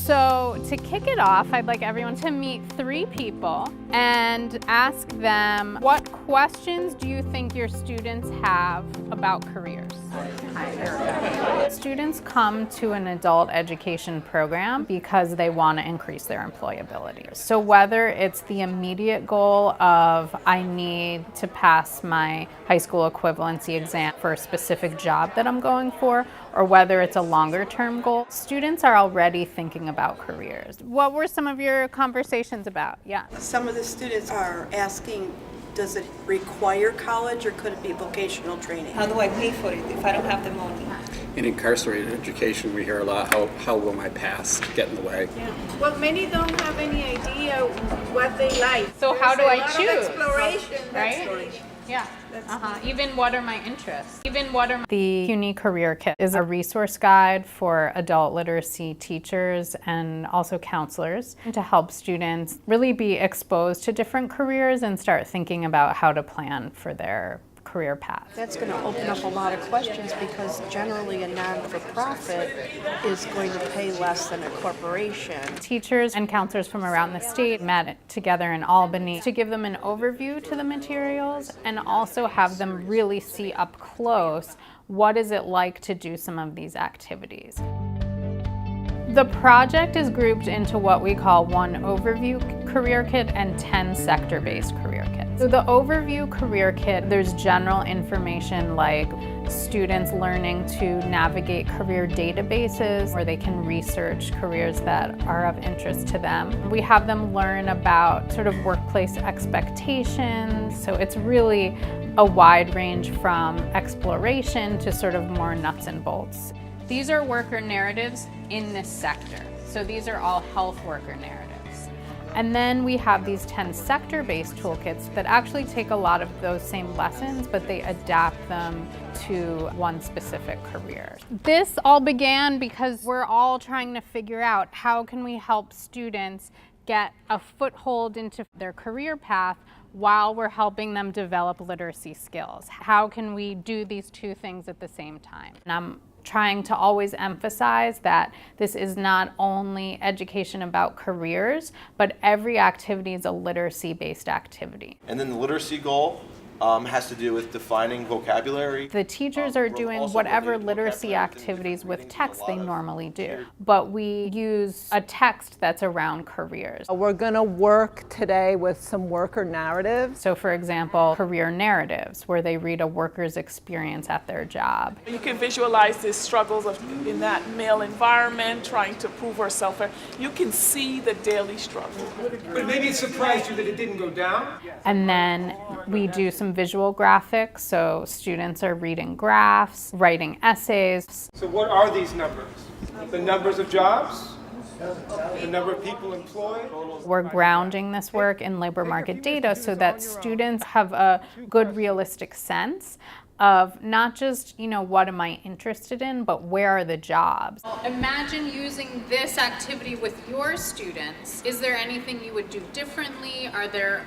So to kick it off, I'd like everyone to meet 3 people and ask them, what questions do you think your students have about careers? Hi, Erica. Students come to an adult education program because they want to increase their employability. So whether it's the immediate goal of I need to pass my high school equivalency exam for a specific job that I'm going for, or whether it's a longer term goal, students are already thinking about careers. What were some of your conversations about? Yeah. Some of the students are asking, does it require college or could it be vocational training? How do I pay for it if I don't have the money? In incarcerated education, we hear a lot, how will my past get in the way? Yeah. Well, many don't have any idea what they like. So how do I choose? Exploration, right? Yeah. Even what are my interests? The CUNY CareerKit is a resource guide for adult literacy teachers and also counselors to help students really be exposed to different careers and start thinking about how to plan for their career path. That's going to open up a lot of questions because generally a non-for-profit is going to pay less than a corporation. Teachers and counselors from around the state met together in Albany to give them an overview to the materials and also have them really see up close what is it like to do some of these activities. The project is grouped into what we call 1 overview career kit and 10 sector-based career kits. So the overview career kit, there's general information like students learning to navigate career databases where they can research careers that are of interest to them. We have them learn about sort of workplace expectations. So it's really a wide range from exploration to sort of more nuts and bolts. These are worker narratives in this sector. So these are all health worker narratives. And then we have these 10 sector-based toolkits that actually take a lot of those same lessons, but they adapt them to one specific career. This all began because we're all trying to figure out how can we help students get a foothold into their career path while we're helping them develop literacy skills. How can we do these 2 things at the same time? And I'm trying to always emphasize that this is not only education about careers, but every activity is a literacy-based activity. And then the literacy goal has to do with defining vocabulary. The teachers are doing whatever literacy activities with text they normally do, but we use a text that's around careers. We're going to work today with some worker narratives. So for example, career narratives, where they read a worker's experience at their job. You can visualize the struggles of in that male environment, trying to prove herself. You can see the daily struggle. But maybe it surprised you that it didn't go down? And then we do some visual graphics, so students are reading graphs, writing essays. So what are these numbers? The numbers of jobs? The number of people employed? We're grounding this work in labor market data so that students have a good realistic sense of not just, what am I interested in, but where are the jobs? Imagine using this activity with your students. Is there anything you would do differently? Are there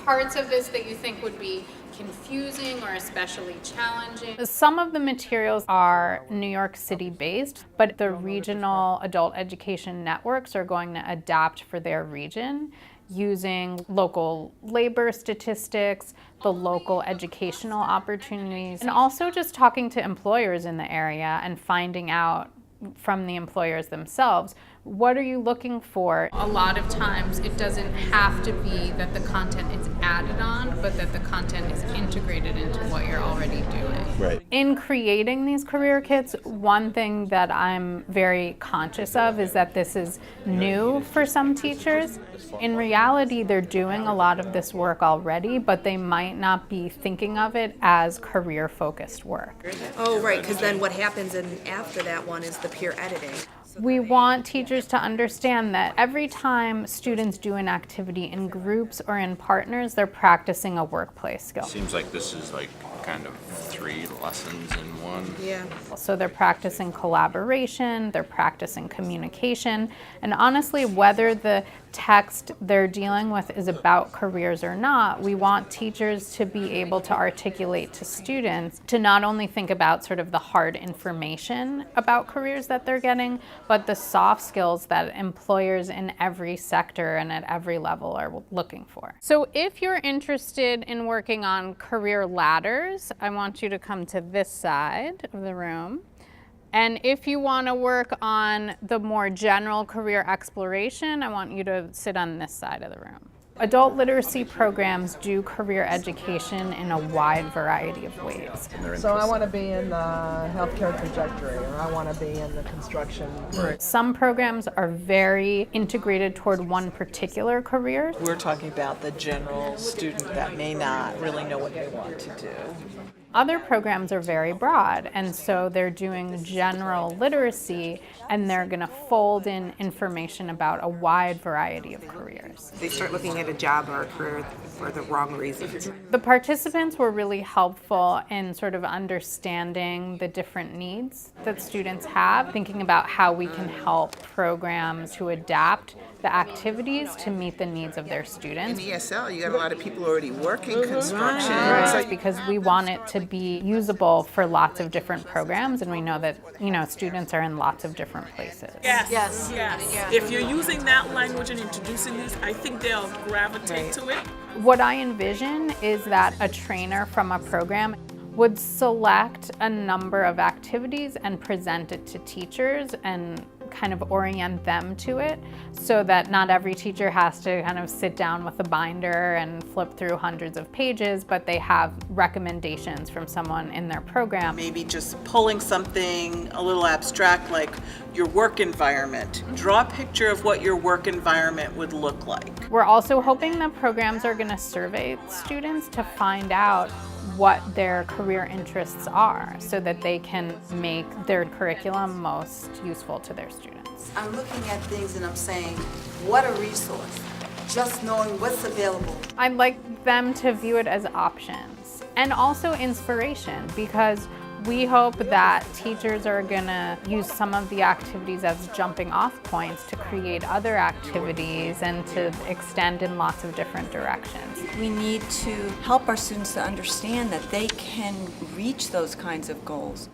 parts of this that you think would be confusing or especially challenging? Some of the materials are New York City based, but the regional adult education networks are going to adapt for their region using local labor statistics, the local educational opportunities, and also just talking to employers in the area and finding out from the employers themselves, what are you looking for? A lot of times it doesn't have to be that the content is added on, but that the content is integrated into what you're already doing. Right. In creating these career kits, one thing that I'm very conscious of is that this is new for some teachers. In reality, they're doing a lot of this work already, but they might not be thinking of it as career-focused work. Oh, right, because then what happens after that one is the peer editing. We want teachers to understand that every time students do an activity in groups or in partners, they're practicing a workplace skill. Seems like this is like kind of 3 lessons in one. Yeah. So they're practicing collaboration, they're practicing communication, and honestly, whether the text they're dealing with is about careers or not, we want teachers to be able to articulate to students to not only think about sort of the hard information about careers that they're getting, but the soft skills that employers in every sector and at every level are looking for. So if you're interested in working on career ladders, I want you to come to this side of the room. And if you want to work on the more general career exploration, I want you to sit on this side of the room. Adult literacy programs do career education in a wide variety of ways. So I want to be in the healthcare trajectory, or I want to be in the construction. Some programs are very integrated toward one particular career. We're talking about the general student that may not really know what they want to do. Other programs are very broad, and so they're doing general literacy, and they're going to fold in information about a wide variety of careers. They start looking at a job or a career for the wrong reasons. The participants were really helpful in sort of understanding the different needs that students have, thinking about how we can help programs to adapt the activities to meet the needs of their students. In ESL, you got a lot of people already working construction. Right. Because we want it to be usable for lots of different programs, and we know that, students are in lots of different places. Yes. If you're using that language and introducing these, I think they'll gravitate to it. What I envision is that a trainer from a program would select a number of activities and present it to teachers and kind of orient them to it, so that not every teacher has to kind of sit down with a binder and flip through hundreds of pages, but they have recommendations from someone in their program. Maybe just pulling something a little abstract like your work environment. Draw a picture of what your work environment would look like. We're also hoping that programs are going to survey students to find out what their career interests are, so that they can make their curriculum most useful to their students. I'm looking at things and I'm saying, what a resource. Just knowing what's available. I'd like them to view it as options and also inspiration, because we hope that teachers are going to use some of the activities as jumping off points to create other activities and to extend in lots of different directions. We need to help our students to understand that they can reach those kinds of goals.